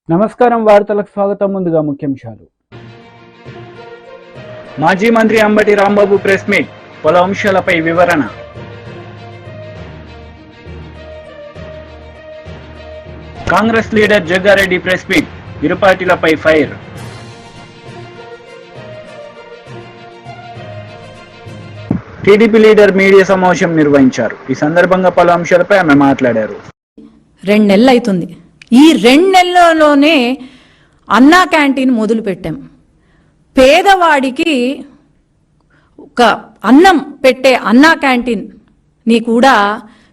నమస్కారం, వార్తలకు స్వాగతం. ముందుగా ముఖ్యాంశాలు. మాజీ మంత్రి అంబటి రాంబాబు ప్రెస్ మీట్, పలు అంశాలపై వివరణ. Congress leader Jaggareddy press meet, ఇరు పార్టీలపై ఫైర్. టీడీపీ లీడర్ మీడియా సమావేశం నిర్వహించారు. ఈ సందర్భంగా పలు అంశాలపై ఆమె మాట్లాడారు. 2 నెలలు అవుతుంది. ఈ 2 నెలల్లోనే అన్నా క్యాంటీన్ మొదలు పెట్టాం. పేదవాడికి ఒక అన్నం పెట్టే అన్నా క్యాంటీన్ ని కూడా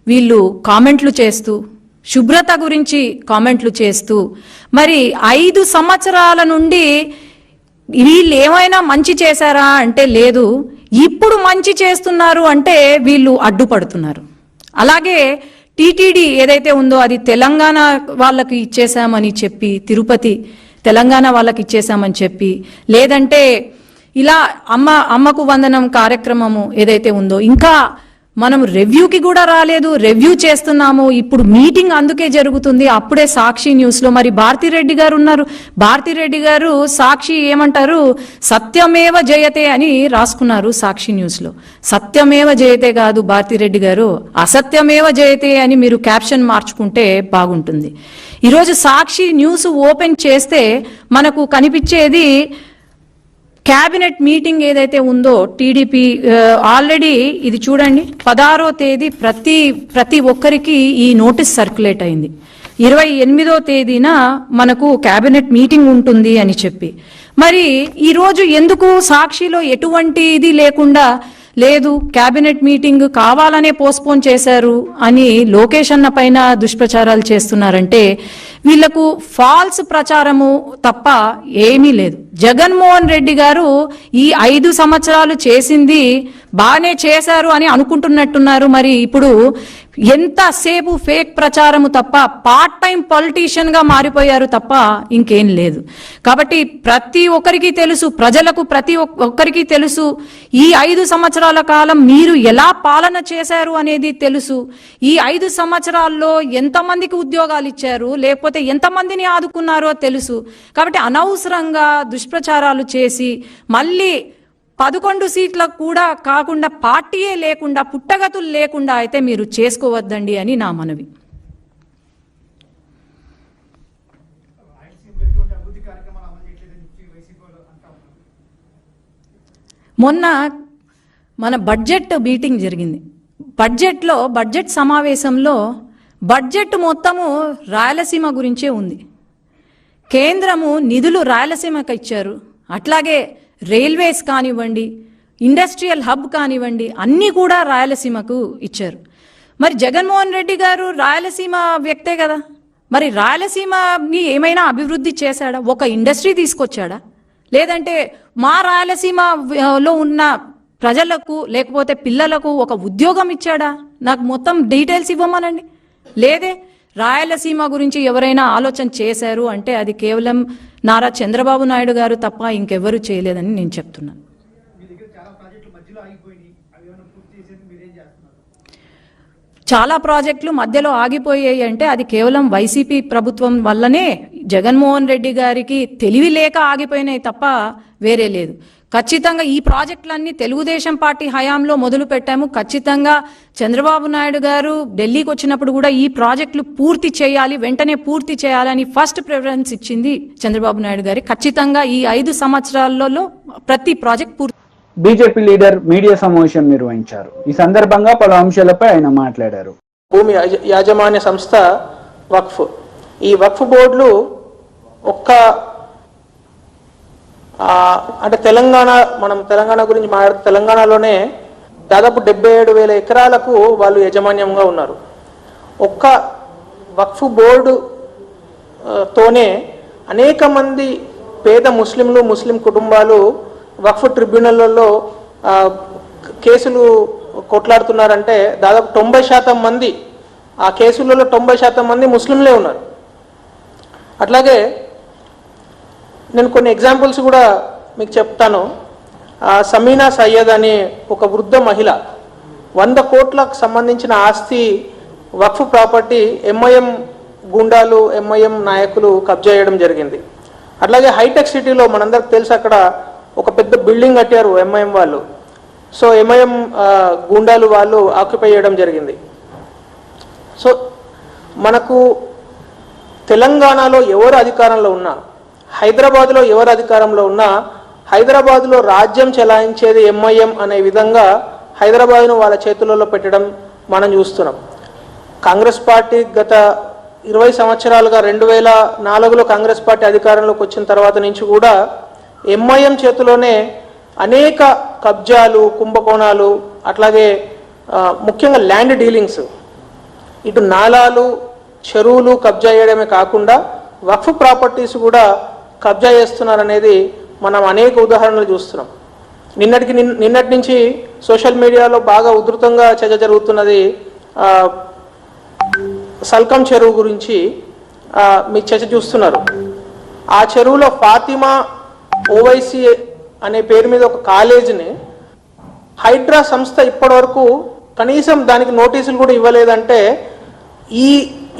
వీళ్ళు కామెంట్లు చేస్తూ, శుభ్రత గురించి కామెంట్లు చేస్తూ, మరి 5 సంవత్సరాల నుండి వీళ్ళు ఏమైనా మంచి చేశారా అంటే లేదు, ఇప్పుడు మంచి చేస్తున్నారు అంటే వీళ్ళు అడ్డుపడుతున్నారు. అలాగే టీటీడీ ఏదైతే ఉందో అది తెలంగాణ వాళ్ళకి ఇచ్చేసామని చెప్పి, తిరుపతి తెలంగాణ వాళ్ళకి ఇచ్చేసామని చెప్పి, లేదంటే ఇలా అమ్మకు వందనం కార్యక్రమము ఏదైతే ఉందో ఇంకా మనం రివ్యూకి కూడా రాలేదు, రివ్యూ చేస్తున్నాము. ఇప్పుడు మీటింగ్ అందుకే జరుగుతుంది. అప్పుడే సాక్షి న్యూస్లో మరి భారతిరెడ్డి గారు ఉన్నారు. భారతిరెడ్డి గారు సాక్షి ఏమంటారు, సత్యమేవ జయతే అని రాసుకున్నారు సాక్షి న్యూస్లో. సత్యమేవ జయతే కాదు భారతిరెడ్డి గారు, అసత్యమేవ జయతే అని మీరు క్యాప్షన్ మార్చుకుంటే బాగుంటుంది. ఈరోజు సాక్షి న్యూస్ ఓపెన్ చేస్తే మనకు కనిపించేది క్యాబినెట్ మీటింగ్ ఏదైతే ఉందో టీడీపీ ఆల్రెడీ ఇది చూడండి, 16వ తేదీ ప్రతి ఒక్కరికి ఈ నోటీస్ సర్క్యులేట్ అయింది. 28వ తేదీన మనకు క్యాబినెట్ మీటింగ్ ఉంటుంది అని చెప్పి, మరి ఈరోజు ఎందుకు సాక్షిలో ఎటువంటి ఇది లేకుండా లేదు, క్యాబినెట్ మీటింగ్ కావాలనే పోస్ట్పోన్ చేశారు అని లోకేష్ అన్న పైన దుష్ప్రచారాలు చేస్తున్నారంటే వీళ్లకు ఫాల్స్ ప్రచారము తప్ప ఏమీ లేదు. జగన్మోహన్ రెడ్డి గారు ఈ 5 సంవత్సరాలు చేసింది బాగానే చేశారు అని అనుకుంటున్నట్టున్నారు. మరి ఇప్పుడు ఎంతసేపు ఫేక్ ప్రచారము తప్ప, పార్ట్ టైం పొలిటీషియన్ గా మారిపోయారు తప్ప ఇంకేం లేదు. కాబట్టి ప్రతి ఒక్కరికి తెలుసు, ప్రజలకు ప్రతి ఒక్కరికి తెలుసు, ఈ 5 సంవత్సరాల కాలం మీరు ఎలా పాలన చేశారు అనేది తెలుసు. ఈ 5 సంవత్సరాల్లో ఎంతమందికి ఉద్యోగాలు ఇచ్చారు, లేకపోతే ఎంతమందిని ఆదుకున్నారో తెలుసు. కాబట్టి అనవసరంగా దుష్ప్రచారాలు చేసి మళ్ళీ 11 సీట్లకు కూడా కాకుండా, పార్టీయే లేకుండా, పుట్టగతులు లేకుండా అయితే మీరు చేసుకోవద్దండి అని నా మనవి. మొన్న మన బడ్జెట్ మీటింగ్ జరిగింది. బడ్జెట్ సమావేశంలో బడ్జెట్ మొత్తము రాయలసీమ గురించే ఉంది. కేంద్రము నిధులు రాయలసీమకు ఇచ్చారు. అట్లాగే రైల్వేస్ కానివ్వండి, ఇండస్ట్రియల్ హబ్ కానివ్వండి, అన్నీ కూడా రాయలసీమకు ఇచ్చారు. మరి జగన్మోహన్ రెడ్డి గారు రాయలసీమ వ్యక్తే కదా, మరి రాయలసీమని ఏమైనా అభివృద్ధి చేశాడా? ఒక ఇండస్ట్రీ తీసుకొచ్చాడా? లేదంటే మా రాయలసీమలో ఉన్న ప్రజలకు లేకపోతే పిల్లలకు ఒక ఉద్యోగం ఇచ్చాడా? నాకు మొత్తం డీటెయిల్స్ ఇవ్వమనండి. లేదే. రాయలసీమ గురించి ఎవరైనా ఆలోచన చేశారు అంటే అది కేవలం నారా చంద్రబాబు నాయుడు గారు తప్ప ఇంకెవరూ చేయలేదని నేను చెప్తున్నాను. చాలా ప్రాజెక్టులు మధ్యలో ఆగిపోయాయి అంటే అది కేవలం వైసీపీ ప్రభుత్వం వల్లనే, జగన్మోహన్ రెడ్డి గారికి తెలివి లేక ఆగిపోయినాయి తప్ప వేరే లేదు. ఖచ్చితంగా ఈ ప్రాజెక్టులన్నీ తెలుగుదేశం పార్టీ హయాంలో మొదలు పెట్టాము. ఖచ్చితంగా చంద్రబాబు నాయుడు గారు ఢిల్లీకి వచ్చినప్పుడు కూడా ఈ ప్రాజెక్టులు పూర్తి చేయాలి, వెంటనే పూర్తి చేయాలని ఫస్ట్ ప్రిఫరెన్స్ ఇచ్చింది చంద్రబాబు నాయుడు గారి. ఖచ్చితంగా ఈ 5 సంవత్సరాలలో ప్రతి ప్రాజెక్ట్ పూర్తి. బీజేపీ లీడర్ మీడియా సమావేశం నిర్వహించారు. ఈ సందర్భంగా పలు అంశాలపై ఆయన మాట్లాడారు. భూమి యాజమాన్య సంస్థ వక్ఫ్, ఈ వక్ఫ్ బోర్డులు ఒక్క అంటే మనం తెలంగాణ గురించి మాట్లాడితే తెలంగాణలోనే దాదాపు 77,000 ఎకరాలకు వాళ్ళు యాజమాన్యంగా ఉన్నారు. ఒక్క వక్ఫ్ బోర్డు తోనే అనేక మంది పేద ముస్లిం కుటుంబాలు వక్ఫ్ ట్రిబ్యునల్లో కేసులు కొట్లాడుతున్నారంటే దాదాపు 90% మంది, ఆ కేసులలో 90% మంది ముస్లింలే ఉన్నారు. అట్లాగే నేను కొన్ని ఎగ్జాంపుల్స్ కూడా మీకు చెప్తాను. సమీనా సయ్యద్ అనే ఒక వృద్ధ మహిళ 100 కోట్లకు సంబంధించిన ఆస్తి వక్ఫ్ ప్రాపర్టీ ఎంఐఎం గుండాలు ఎంఐఎం నాయకులు కబ్జా చేయడం జరిగింది. అట్లాగే హైటెక్ సిటీలో మనందరికి తెలుసు, అక్కడ ఒక పెద్ద బిల్డింగ్ కట్టారు ఎంఐఎం వాళ్ళు. సో ఎంఐఎం గుండాలు వాళ్ళు ఆక్యుపై చేయడం జరిగింది. సో మనకు తెలంగాణలో ఎవరు అధికారంలో ఉన్నా, హైదరాబాద్లో ఎవరు అధికారంలో ఉన్నా, హైదరాబాద్లో రాజ్యం చెలాయించేది ఎంఐఎం అనే విధంగా హైదరాబాద్ను వాళ్ళ చేతులలో పెట్టడం మనం చూస్తున్నాం. కాంగ్రెస్ పార్టీ గత 20 సంవత్సరాలుగా 2004లో కాంగ్రెస్ పార్టీ అధికారంలోకి వచ్చిన తర్వాత నుంచి కూడా ఎంఐఎం చేతిలోనే అనేక కబ్జాలు, కుంభకోణాలు, అట్లాగే ముఖ్యంగా ల్యాండ్ డీలింగ్స్, ఇటు నాలాలు, చెరువులు కబ్జా చేయడమే కాకుండా వక్ఫ్ ప్రాపర్టీస్ కూడా కబ్జా చేస్తున్నారనేది మనం అనేక ఉదాహరణలు చూస్తున్నాం. నిన్నటి నుంచి సోషల్ మీడియాలో బాగా ఉధృతంగా చర్చ జరుగుతున్నది సల్కం చెరువు గురించి. మీ చర్చ చూస్తున్నారు. ఆ చెరువులో ఫాతిమా ఓవైసీ అనే పేరు మీద ఒక కాలేజీని హైడ్రా సంస్థ ఇప్పటివరకు కనీసం దానికి నోటీసులు కూడా ఇవ్వలేదంటే,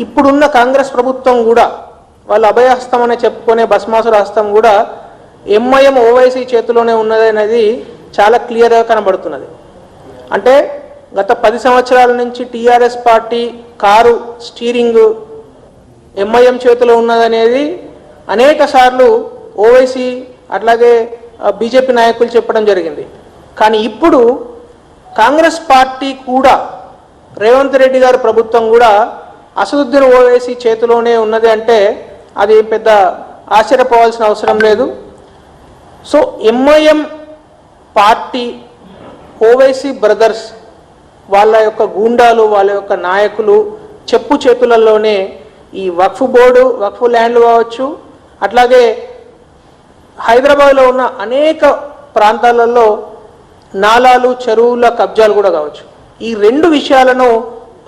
ఇప్పుడున్న కాంగ్రెస్ ప్రభుత్వం కూడా వాళ్ళు అభయహస్తం అనే చెప్పుకునే భస్మాసుర హస్తం కూడా ఎంఐఎం ఓవైసీ చేతిలోనే ఉన్నది అనేది చాలా క్లియర్గా కనబడుతున్నది. అంటే గత 10 సంవత్సరాల నుంచి TRS party car steering MIM చేతిలో ఉన్నదనేది అనేక సార్లు ఓవైసీ అట్లాగే బీజేపీ నాయకులు చెప్పడం జరిగింది. కానీ ఇప్పుడు కాంగ్రెస్ పార్టీ కూడా, రేవంత్ రెడ్డి గారి ప్రభుత్వం కూడా అసదుద్దీన్ ఓవైసీ చేతిలోనే ఉన్నది అంటే అది పెద్ద ఆశ్చర్యపోవాల్సిన అవసరం లేదు. So MIM party, Owaisi brothers, వాళ్ళ యొక్క గూండాలు, వాళ్ళ యొక్క నాయకులు చెప్పు చేతులలోనే ఈ వక్ఫ్ బోర్డు, వక్ఫ్ ల్యాండ్లు కావచ్చు, అట్లాగే హైదరాబాద్లో ఉన్న అనేక ప్రాంతాలలో నాలాలు, చెరువుల కబ్జాలు కూడా కావచ్చు. ఈ 2 విషయాలను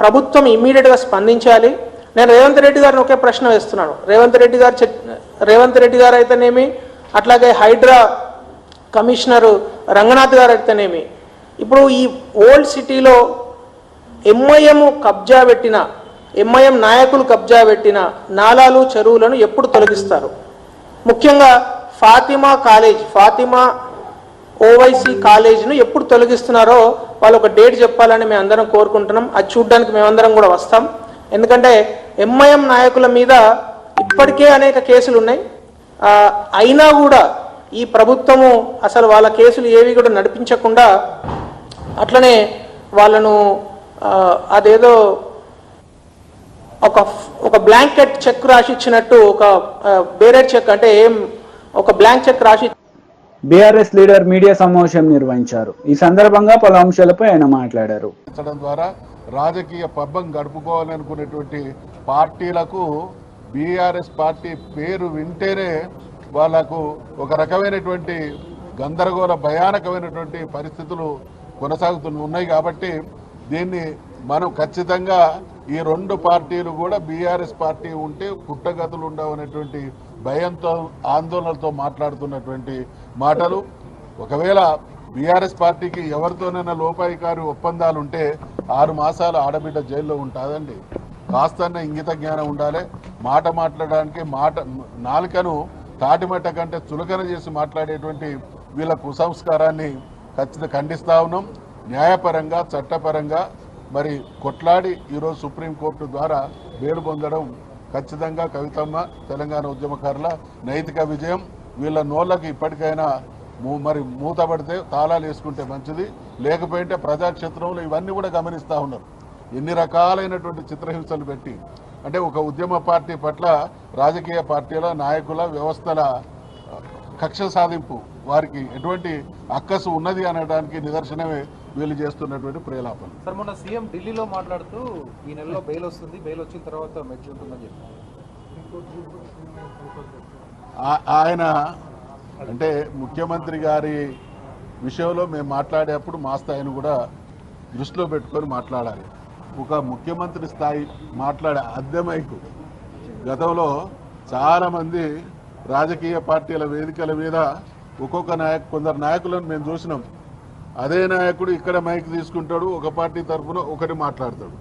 ప్రభుత్వం ఇమ్మీడియట్గా స్పందించాలి. నేను రేవంత్ రెడ్డి గారిని ఒకే ప్రశ్న వేస్తున్నాను. రేవంత్ రెడ్డి గారు అయితేనేమి, అట్లాగే హైడ్రా కమిషనరు రంగనాథ్ గారు అయితేనేమి, ఇప్పుడు ఈ ఓల్డ్ సిటీలో ఎంఐఎం కబ్జా పెట్టిన, ఎంఐఎం నాయకులు కబ్జా పెట్టిన నాలాలు, చెరువులను ఎప్పుడు తొలగిస్తారు? ముఖ్యంగా ఫాతిమా ఓవైసీ కాలేజీను ఎప్పుడు తొలగిస్తున్నారో వాళ్ళు ఒక డేట్ చెప్పాలని మేము అందరం కోరుకుంటున్నాం. అది చూడడానికి మేమందరం కూడా వస్తాం. ఎందుకంటే ఎంఐఎం నాయకుల మీద ఇప్పటికే అనేక కేసులు ఉన్నాయి. అయినా కూడా ఈ ప్రభుత్వము అసలు వాళ్ళ కేసులు ఏవి కూడా నడిపించకుండా అట్లనే వాళ్ళను అదేదో ఒక బ్లాంకెట్ చెక్ రాసి ఇచ్చినట్టు, ఒక బేరెడ్ చెక్ అంటే ఒక బ్లాంక్ చెక్ రాసి బీఆర్ఎస్ లీడర్ మీడియా సమావేశం నిర్వహించారు. ఈ సందర్భంగా పలు అంశాలపై ఆయన మాట్లాడారు. ద్వారా రాజకీయ పబ్బం గడుపుకోవాలనుకునేటువంటి పార్టీలకు బీఆర్ఎస్ పార్టీ పేరు వింటేనే వాళ్లకు ఒక రకమైనటువంటి గందరగోళ భయానకమైనటువంటి పరిస్థితులు కొనసాగుతున్నాయి. కాబట్టి దీన్ని మనం ఖచ్చితంగా ఈ 2 పార్టీలు కూడా బీఆర్ఎస్ పార్టీ ఉంటే పుట్టగతులు ఉండవనేటువంటి భయంతో, ఆందోళనలతో మాట్లాడుతున్నటువంటి మాటలు. ఒకవేళ బీఆర్ఎస్ పార్టీకి ఎవరితోనైనా లోపాయికారి ఒప్పందాలు ఉంటే 6 మాసాలు ఆడబిడ్డ జైల్లో ఉంటుందండి. కాస్తన్న ఇంగిత జ్ఞానం ఉండాలి. మాట మాట్లాడడానికి నాలుకను తాటిమట్ట కంటే చులకన చేసి మాట్లాడేటువంటి వీళ్ళ కుసంస్కారాన్ని ఖచ్చితంగా ఖండిస్తా ఉన్నాం. న్యాయపరంగా, చట్టపరంగా మరి కొట్లాడి ఈరోజు సుప్రీంకోర్టు ద్వారా బెయిల్ పొందడం ఖచ్చితంగా కవితమ్మ, తెలంగాణ ఉద్యమకారుల నైతిక విజయం. వీళ్ళ నోళ్ళకి ఇప్పటికైనా మరి మూతపడితే తాళాలు వేసుకుంటే మంచిది. లేకపోతే ప్రజాక్షేత్రంలో ఇవన్నీ కూడా గమనిస్తూ ఉన్నారు. ఎన్ని రకాలైనటువంటి చిత్రహింసలు పెట్టి, అంటే ఒక ఉద్యమ పార్టీ పట్ల రాజకీయ పార్టీల నాయకుల వ్యవస్థల కక్ష సాధింపు, వారికి ఎటువంటి అక్కసు ఉన్నది అనడానికి నిదర్శనమే వీళ్ళు చేస్తున్నటువంటి ప్రేలాపన. సార్, మొన్న సీఎం ఢిల్లీలో మాట్లాడుతూ ఈ నెలలో బెయిల్ వస్తుంది, బెయిల్ వచ్చిన తర్వాత మెచ్యూర్ ఉంటుందని చెప్పారు. ఆయన అంటే ముఖ్యమంత్రి గారి విషయంలో మేము మాట్లాడేప్పుడు మా స్థాయిని కూడా దృష్టిలో పెట్టుకొని మాట్లాడాలి. ఒక ముఖ్యమంత్రి స్థాయి మాట్లాడే అద్దె మైకు గతంలో చాలామంది రాజకీయ పార్టీల వేదికల మీద కొందరు నాయకులను మేము చూసినాం. అదే నాయకుడు ఇక్కడ మైక్ తీసుకుంటాడు, ఒక పార్టీ తరఫున ఒకటి మాట్లాడతాడు.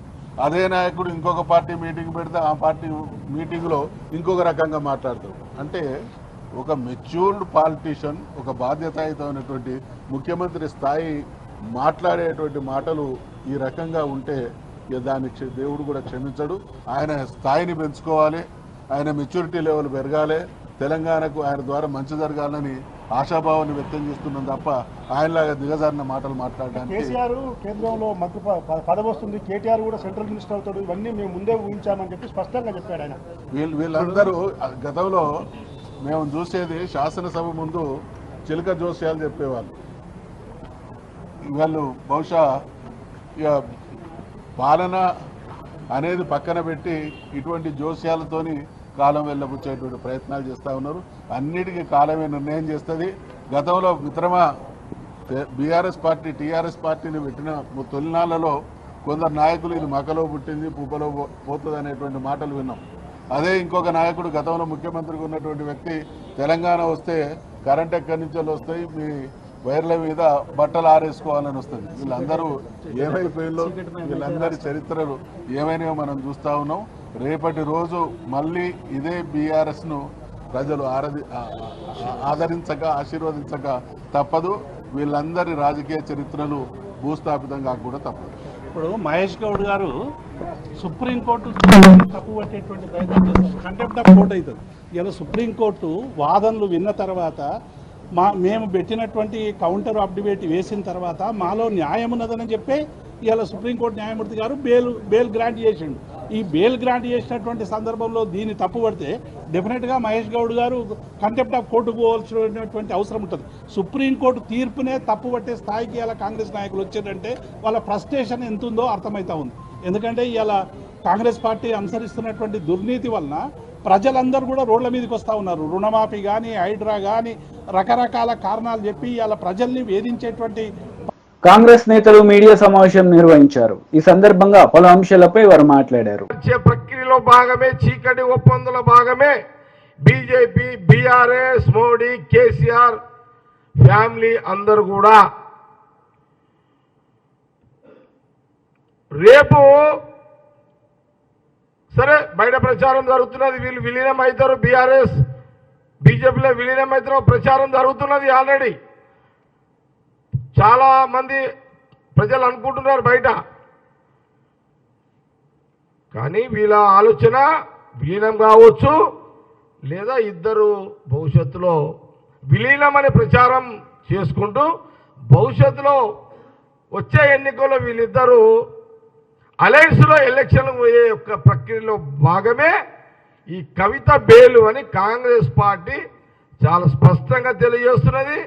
అదే నాయకుడు ఇంకొక పార్టీ మీటింగ్ పెడితే ఆ పార్టీ మీటింగ్లో ఇంకొక రకంగా మాట్లాడతాడు. అంటే ఒక మెచ్యూర్డ్ పాలిటీషియన్, ఒక బాధ్యతాయుతమైనటువంటి ముఖ్యమంత్రి స్థాయి మాట్లాడేటువంటి మాటలు ఈ రకంగా ఉంటే దాన్ని దేవుడు కూడా క్షమించడు. ఆయన స్థాయిని పెంచుకోవాలి, ఆయన మెచ్యూరిటీ లెవెల్ పెరగాలి, తెలంగాణకు ఆయన ద్వారా మంచి జరగాలని ఆశాభావాన్ని వ్యక్తం చేస్తున్నాం తప్ప ఆయనలాగా దిగజారిన మాటలు మాట్లాడడానికి. కేసీఆర్ కేంద్రంలో మంత్రి పదవి వస్తుంది, కేటీఆర్ కూడా సెంట్రల్ మినిస్టర్ అవుతాడు, ఇవన్నీ మేము ముందే ఊహించామని చెప్పి స్పష్టంగా చెప్పాడు ఆయన. వీళ్ళందరూ గతంలో మేము చూసేది శాసనసభ ముందు చిలక జోస్యాలు చెప్పేవాళ్ళు. వాళ్ళు బహుశా ఇక పాలన అనేది పక్కన పెట్టి ఇటువంటి జోస్యాలతోని కాలం వెళ్ళబుచ్చేటువంటి ప్రయత్నాలు చేస్తూ ఉన్నారు. అన్నిటికీ కాలమే నిర్ణయం చేస్తుంది. గతంలో మిత్రమా బీఆర్ఎస్ పార్టీ టీఆర్ఎస్ పార్టీని పెట్టిన తొలినాళ్లలో కొందరు నాయకులు ఇది మకలో పుట్టింది పుబ్బలో పోతుంది అనేటువంటి మాటలు విన్నాం. అదే ఇంకొక నాయకుడు గతంలో ముఖ్యమంత్రిగా ఉన్నటువంటి వ్యక్తి తెలంగాణ వస్తే కరెంట్ ఎక్కడి నుంచి వస్తాయి, మీ వైర్ల మీద బట్టలు ఆరేసుకోవాలని వస్తుంది. వీళ్ళందరూ ఏమైపోయిందో, వీళ్ళందరి చరిత్రలు ఏమైనా మనం చూస్తూ ఉన్నాం. రేపటి రోజు మళ్ళీ ఇదే బీఆర్ఎస్ను ప్రజలు ఆదరించక ఆశీర్వదించక తప్పదు. వీళ్ళందరి రాజకీయ చరిత్రలు భూస్థాపితంగా కూడా తప్పదు. ఇప్పుడు మహేష్ గౌడ్ గారు సుప్రీంకోర్టు తప్పు పట్టేటువంటి ప్రయత్నం చేస్తారు, కంటెంప్ట్ ఆఫ్ కోర్ట్ అవుతుంది. ఇలా సుప్రీంకోర్టు వాదనలు విన్న తర్వాత మేము పెట్టినటువంటి కౌంటర్ ఆఫ్ డిబేట్ వేసిన తర్వాత మాలో న్యాయం ఉన్నదని చెప్పి ఇవాళ సుప్రీంకోర్టు న్యాయమూర్తి గారు బెయిల్ గ్రాంట్ చేసిండు. ఈ బెయిల్ గ్రాంట్ చేసినటువంటి సందర్భంలో దీన్ని తప్పుపడితే డెఫినెట్గా మహేష్ గౌడ్ గారు కంటెంప్ట్ ఆఫ్ కోర్టు పోవాల్సినటువంటి అవసరం ఉంటుంది. సుప్రీంకోర్టు తీర్పునే తప్పుపట్టే స్థాయికి ఇలా కాంగ్రెస్ నాయకులు వచ్చారంటే వాళ్ళ ఫ్రస్ట్రేషన్ ఎంత ఉందో అర్థమవుతా ఉంది. ఎందుకంటే ఇలా కాంగ్రెస్ పార్టీ అనుసరిస్తున్నటువంటి దుర్నీతి వలన ప్రజలందరూ కూడా రోడ్ల మీదకి వస్తూ ఉన్నారు. రుణమాఫీ కానీ హైడ్రా కానీ రకరకాల కారణాలు చెప్పి ఇలా ప్రజల్ని వేధించేటువంటి. కాంగ్రెస్ నేతలు మీడియా సమావేశం నిర్వహించారు. ఈ సందర్భంగా పలు అంశాలపై వారు మాట్లాడారు. ప్రక్రియలో భాగమే, చీకటి ఒప్పందంలో భాగమే BJP, BRS, Modi, KCR family అందరూ కూడా రేపు సరే బయట ప్రచారం జరుగుతున్నది, వీళ్ళు విలీనం అవుతారు, బీఆర్ఎస్ బీజేపీలో విలీనం అవుతారు ప్రచారం జరుగుతున్నది. ఆల్రెడీ చాలా మంది ప్రజలు అనుకుంటున్నారు బయట. కానీ వీళ్ళ ఆలోచన విలీనం కావచ్చు, లేదా ఇద్దరు భవిష్యత్తులో విలీనం అనే ప్రచారం చేసుకుంటూ భవిష్యత్తులో వచ్చే ఎన్నికల్లో వీళ్ళిద్దరూ అలయన్స్లో ఎలక్షన్ పోయే యొక్క ప్రక్రియలో భాగమే ఈ కవిత బెయిల్ అని కాంగ్రెస్ పార్టీ చాలా స్పష్టంగా తెలియజేస్తున్నది.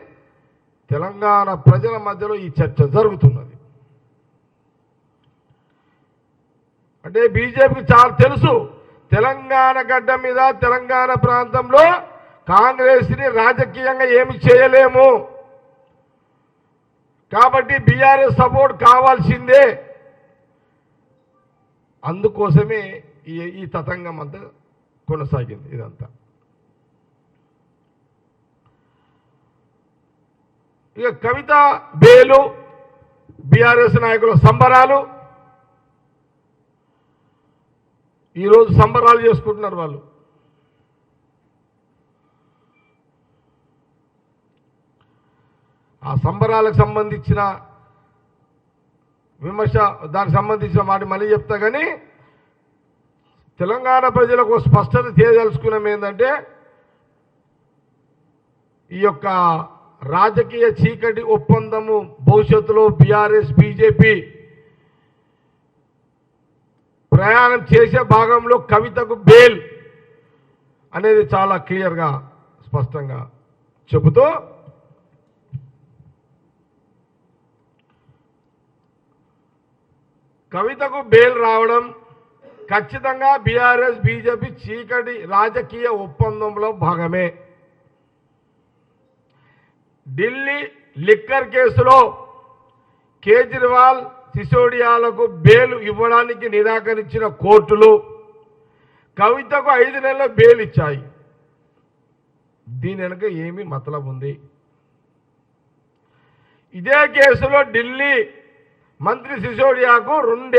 తెలంగాణ ప్రజల మధ్యలో ఈ చర్చ జరుగుతున్నది. అంటే బీజేపీకి చాలా తెలుసు, తెలంగాణ గడ్డ మీద తెలంగాణ ప్రాంతంలో కాంగ్రెస్ని రాజకీయంగా ఏమి చేయలేము, కాబట్టి బీఆర్ఎస్ సపోర్ట్ కావాల్సిందే. అందుకోసమే ఈ తతంగం అంతా కొనసాగింది. ఇదంతా ఇక కవిత బేలు, బీఆర్ఎస్ నాయకుల సంబరాలు, ఈరోజు సంబరాలు చేసుకుంటున్నారు వాళ్ళు. ఆ సంబరాలకు సంబంధించిన విమర్శ, దానికి సంబంధించిన మాట మళ్ళీ చెప్తా. కానీ తెలంగాణ ప్రజలకు స్పష్టత చేయదలుచుకున్నాం ఏంటంటే, ఈ యొక్క రాజకీయ చీకటి ఒప్పందము భవిష్యత్తులో బీఆర్ఎస్ బీజేపీ ప్రయాణం చేసే భాగంలో కవితకు బెయిల్ అనేది చాలా క్లియర్గా స్పష్టంగా చెబుతూ కవితకు బెయిల్ రావడం ఖచ్చితంగా బీఆర్ఎస్ బీజేపీ చీకటి రాజకీయ ఒప్పందంలో భాగమే. ఢిల్లీ లిక్కర్ కేసులో కేజ్రీవాల్, సిసోడియాలకు బెయిల్ ఇవ్వడానికి నిరాకరించిన కోర్టులు కవితకు 5 నెలల బెయిల్ ఇచ్చాయి. దీని వెనక ఏమి మతలబు ఉంది? ఇదే కేసులో ఢిల్లీ మంత్రి సిసోడియాకు 2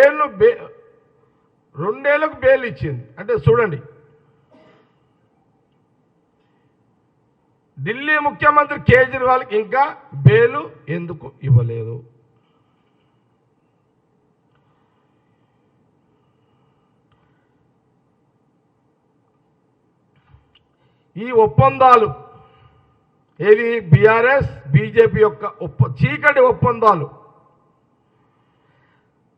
ఏళ్లకు బెయిల్ ఇచ్చింది. అంటే చూడండి, ఢిల్లీ ముఖ్యమంత్రి కేజ్రీవాల్కి ఇంకా బెయిల్ ఎందుకు ఇవ్వలేదు? ఈ ఒప్పందాలు ఏది బీఆర్ఎస్ బీజేపీ యొక్క చీకటి ఒప్పందాలు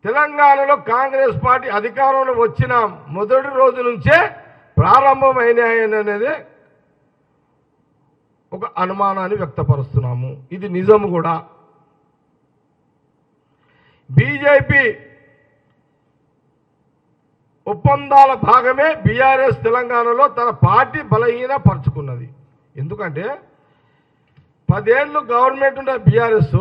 తెలంగాణలో కాంగ్రెస్ పార్టీ అధికారంలో వచ్చిన మొదటి రోజు నుంచే ప్రారంభమైనాయనేది ఒక అనుమానాన్ని వ్యక్తపరుస్తున్నాము. ఇది నిజం కూడా. బీజేపీ ఒప్పందాల భాగమే బీఆర్ఎస్ తెలంగాణలో తన పార్టీ బలహీనపరుచుకున్నది. ఎందుకంటే 10 ఏళ్ళు గవర్నమెంట్ ఉన్న బీఆర్ఎస్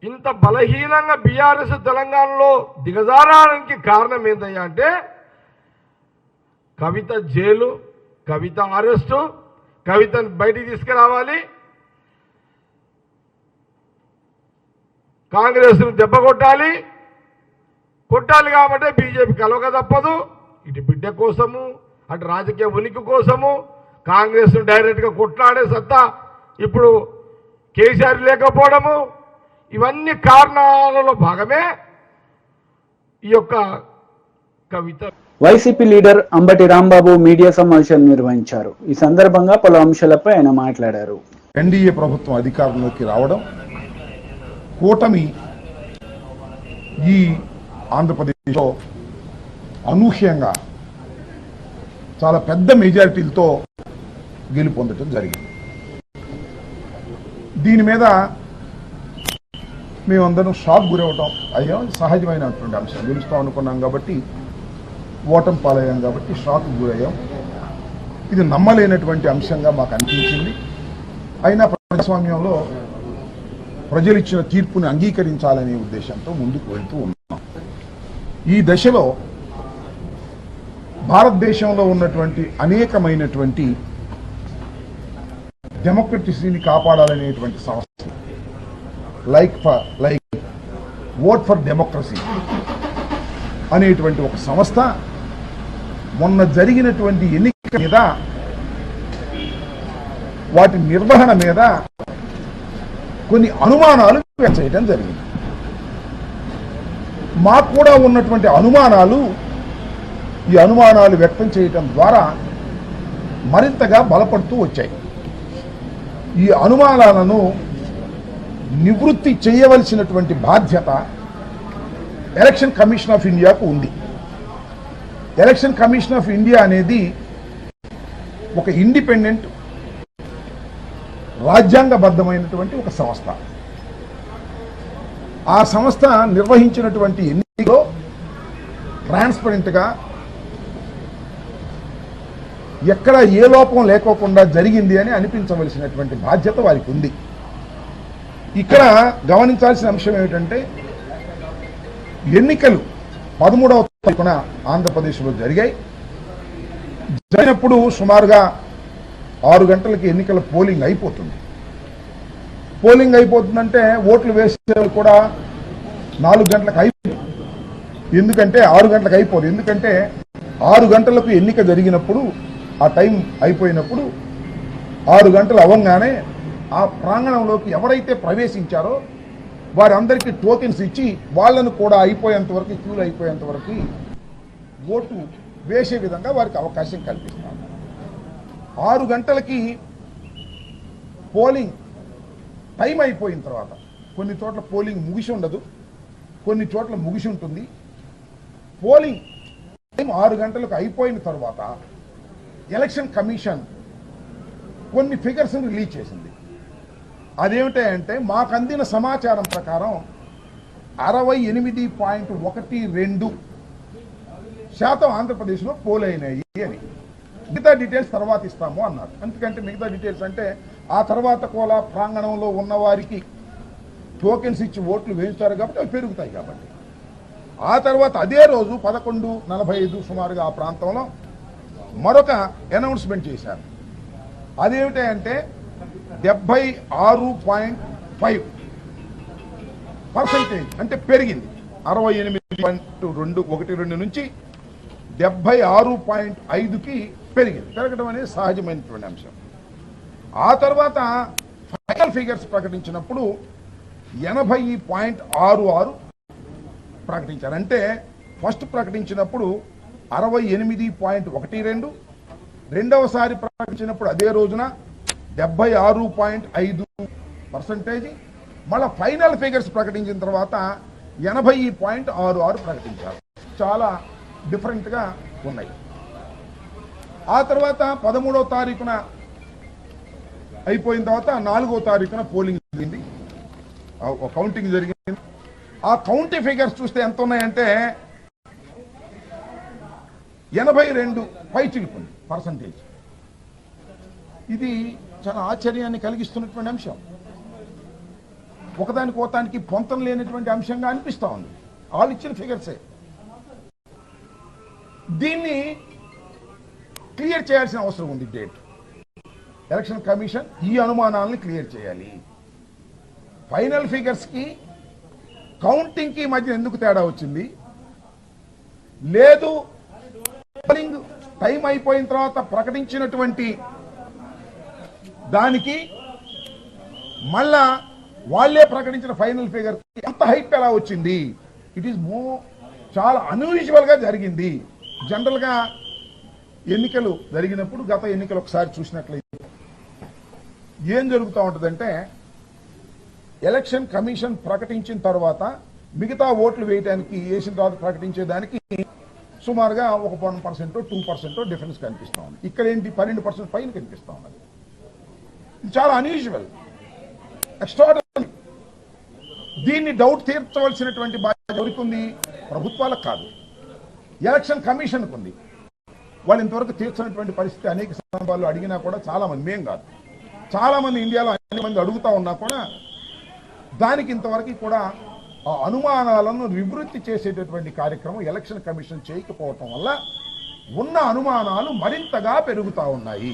ఇంత బలహీనంగా బీఆర్ఎస్ తెలంగాణలో దిగజారడానికి కారణం ఏంటయ్యా అంటే కవిత జైలు, కవిత అరెస్టు, కవితను బయటికి తీసుకురావాలి, కాంగ్రెస్ను దెబ్బ కొట్టాలి కాబట్టి బీజేపీ కలవక తప్పదు. ఇటు బిడ్డ కోసము, అటు రాజకీయ ఉనికి కోసము కాంగ్రెస్ను డైరెక్ట్గా కొట్లాడే సత్తా ఇప్పుడు కేసీఆర్ లేకపోవడము, ఇవన్నీ కారణాలలో భాగమే ఈ యొక్క కవిత. YCP leader Ambati Rambabu media సమావేశం నిర్వహించారు. ఈ సందర్భంగా పలు అంశాలపై ఆయన మాట్లాడారు. ఎన్డీఏ ప్రభుత్వం అధికారంలోకి రావడం, కూటమి ఈ ఆంధ్రప్రదేశ్లో అనూహ్యంగా చాలా పెద్ద మెజారిటీలతో గెలుపొందడం జరిగింది. దీని మీద మేమందరం షాక్ గురవటం అయ్యో సహజమైనటువంటి అంశం. గెలుస్తాం అనుకున్నాం కాబట్టి, ఓటమి పాలయ్యాం కాబట్టి షాక్ గురయ్యాం. ఇది నమ్మలేనటువంటి అంశంగా మాకు అనిపించింది. అయినా ప్రజాస్వామ్యంలో ప్రజలు ఇచ్చిన తీర్పుని అంగీకరించాలనే ఉద్దేశంతో ముందుకు వెళ్తూ ఉన్నాం. ఈ దశలో భారతదేశంలో ఉన్నటువంటి అనేకమైనటువంటి డెమోక్రసీని కాపాడాలనేటువంటి సంస్థ లైక్ ఓట్ ఫర్ డెమోక్రసీ అనేటువంటి ఒక సంస్థ మొన్న జరిగినటువంటి ఎన్నికల మీద, వాటి నిర్వహణ మీద కొన్ని అనుమానాలు వ్యక్తం చేయడం జరిగింది. మాకు కూడా ఉన్నటువంటి అనుమానాలు, ఈ అనుమానాలు వ్యక్తం చేయడం ద్వారా మరింతగా బలపడుతూ వచ్చాయి. ఈ అనుమానాలను నివృత్తి చేయవలసినటువంటి బాధ్యత ఎలక్షన్ కమిషన్ ఆఫ్ ఇండియాకు ఉంది. ఎలక్షన్ కమిషన్ ఆఫ్ ఇండియా అనేది ఒక ఇండిపెండెంట్, రాజ్యాంగబద్ధమైనటువంటి ఒక సంస్థ. ఆ సంస్థ నిర్వహించినటువంటి ఎన్నికల్లో ట్రాన్స్పరెంట్గా ఎక్కడ ఏ లోపం లేకోకుండా జరిగింది అని అనిపించవలసినటువంటి బాధ్యత వారికి ఉంది. ఇక్కడ గమనించాల్సిన అంశం ఏమిటంటే, ఎన్నికలు 13వ తారీఖున ఆంధ్రప్రదేశ్లో జరిగినప్పుడు సుమారుగా 6 గంటలకి ఎన్నికల పోలింగ్ అయిపోతుంది. పోలింగ్ అయిపోతుందంటే ఓట్లు వేసే కూడా 4 గంటలకు అయిపోతుంది. ఎందుకంటే 6 గంటలకు అయిపోదు. ఎందుకంటే 6 గంటలకు ఎన్నిక జరిగినప్పుడు, ఆ టైం అయిపోయినప్పుడు 6 గంటలు అవ్వగానే ఆ ప్రాంగణంలోకి ఎవరైతే ప్రవేశించారో వారందరికీ టోకెన్స్ ఇచ్చి వాళ్ళను కూడా అయిపోయేంత వరకు, క్యూలు అయిపోయేంత వరకు ఓటు వేసే విధంగా వారికి అవకాశం కల్పిస్తున్నారు. 6 గంటలకి పోలింగ్ టైం అయిపోయిన తర్వాత, కొన్ని చోట్ల పోలింగ్ ముగిసి ఉండదు, కొన్ని చోట్ల ముగిసి ఉంటుంది. పోలింగ్ టైం 6 గంటలకు అయిపోయిన తర్వాత ఎలక్షన్ కమిషన్ కొన్ని ఫిగర్స్ని రిలీజ్ చేసింది. అదేమిటంటే, మాకు అందిన సమాచారం ప్రకారం 68.12% ఆంధ్రప్రదేశ్లో పోల్ అయినాయి అని. మిగతా డీటెయిల్స్ తర్వాత ఇస్తాము అన్నారు. ఎందుకంటే మిగతా డీటెయిల్స్ అంటే ఆ తర్వాత కూడా ప్రాంగణంలో ఉన్న వారికి టోకెన్స్ ఇచ్చి ఓట్లు వేయించారు కాబట్టి అవి పెరుగుతాయి కాబట్టి. ఆ తర్వాత అదే రోజు 11:45 సుమారుగా ఆ ప్రాంతంలో మరొక అనౌన్స్మెంట్ చేశారు. అదేమిటంటే 76.5% అంటే పెరిగింది. 68.212 నుంచి 76.5కి పెరిగింది. పెరగడం అనేది సహజమైనటువంటి అంశం. ఆ తర్వాత ఫైనల్ ఫిగర్స్ ప్రకటించినప్పుడు 80.66 ప్రకటించారు. అంటే ఫస్ట్ ప్రకటించినప్పుడు 68.12, రెండవసారి ప్రకటించినప్పుడు అదే రోజున 76.5%, మళ్ళీ ఫైనల్ ఫిగర్స్ ప్రకటించిన తర్వాత 80.66 ప్రకటించారు. చాలా డిఫరెంట్గా ఉన్నాయి. ఆ తర్వాత 13వ తారీఖున అయిపోయిన తర్వాత 4వ తారీఖున పోలింగ్ జరిగింది, కౌంటింగ్ జరిగింది. ఆ కౌంటింగ్ ఫిగర్స్ చూస్తే ఎంత ఉన్నాయంటే 82 పై చిలుకుంది పర్సంటేజ్. ఇది చాలా ఆశ్చర్యాన్ని కలిగిస్తున్నటువంటి అంశం. ఒకదానికి పొంతం లేనటువంటి అంశంగా అనిపిస్తా ఉంది. వాళ్ళు ఇచ్చిన ఫిగర్సే. దీన్ని క్లియర్ చేయాల్సిన అవసరం ఉంది. డేట్ ఎలక్షన్ కమిషన్ ఈ అనుమానాలను క్లియర్ చేయాలి. ఫైనల్ ఫిగర్స్ కి కౌంటింగ్ కి మధ్య ఎందుకు తేడా వచ్చింది? లేదు పోలింగ్ టైం అయిపోయిన తర్వాత ప్రకటించినటువంటి దానికి మళ్ళా వాళ్లే ప్రకటించిన ఫైనల్ ఫిగర్ ఎంత హైప్ ఎలా వచ్చింది? ఇట్ ఈస్ చాలా అన్యూజువల్ గా జరిగింది. జనరల్ గా ఎన్నికలు జరిగినప్పుడు, గత ఎన్నికలు ఒకసారి చూసినట్లయితే ఏం జరుగుతూ ఉంటుందంటే, ఎలక్షన్ కమిషన్ ప్రకటించిన తర్వాత మిగతా ఓట్లు వేయడానికి వేసిన తర్వాత ప్రకటించేదానికి సుమారుగా 1% 2% డిఫరెన్స్ కనిపిస్తా ఉంది. ఇక్కడ ఏంటి 12% పైన కనిపిస్తా ఉన్నది. ఇది చాలా అన్యూజువల్, ఎక్స్ట్రార్డినరీ. దీన్ని డౌట్ తీర్చవలసినటువంటి బాధ్యత ఎవరికి ఉంది? ప్రభుత్వాలకు కాదు, ఎలక్షన్ కమిషన్కు ఉంది. వాళ్ళు ఇంతవరకు తీర్చినటువంటి పరిస్థితి అనేక సందర్భాల్లో అడిగినా కూడా చాలా మంది, మేం కాదు, చాలా మంది ఇండియాలో అన్ని మంది అడుగుతా ఉన్నా కూడా దానికి ఇంతవరకు కూడా ఆ అనుమానాలను నివృత్తి చేసేటటువంటి కార్యక్రమం ఎలక్షన్ కమిషన్ చేయకపోవటం వల్ల ఉన్న అనుమానాలు మరింతగా పెరుగుతా ఉన్నాయి.